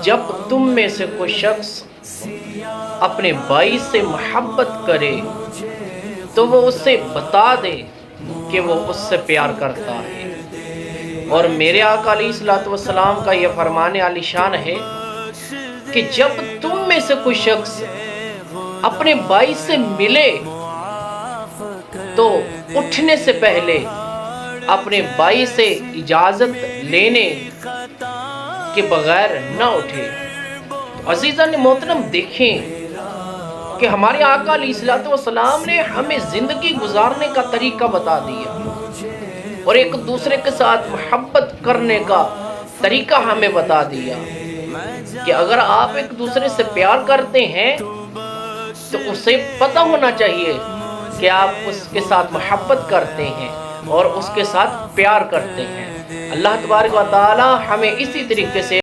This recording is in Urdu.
جب تم میں سے کوئی شخص اپنے بھائی سے محبت کرے تو وہ اس سے بتا دے کہ وہ اس سے پیار کرتا ہے۔ اور میرے آقا علیہ الصلوۃ والسلام کا یہ فرمان عالی شان ہے کہ جب تم میں سے کوئی شخص اپنے بھائی سے ملے تو اٹھنے سے پہلے اپنے بھائی سے اجازت لینے کے بغیر نہ اٹھے۔ عزیزان محترم، دیکھیں کہ ہمارے آقا علیہ الصلوۃ والسلام نے ہمیں زندگی گزارنے کا طریقہ بتا دیا اور ایک دوسرے کے ساتھ محبت کرنے کا طریقہ ہمیں بتا دیا کہ اگر آپ ایک دوسرے سے پیار کرتے ہیں تو اسے پتہ ہونا چاہیے کہ آپ اس کے ساتھ محبت کرتے ہیں اور اس کے ساتھ پیار کرتے ہیں۔ اللہ تبارک و تعالی ہمیں اسی طریقے سے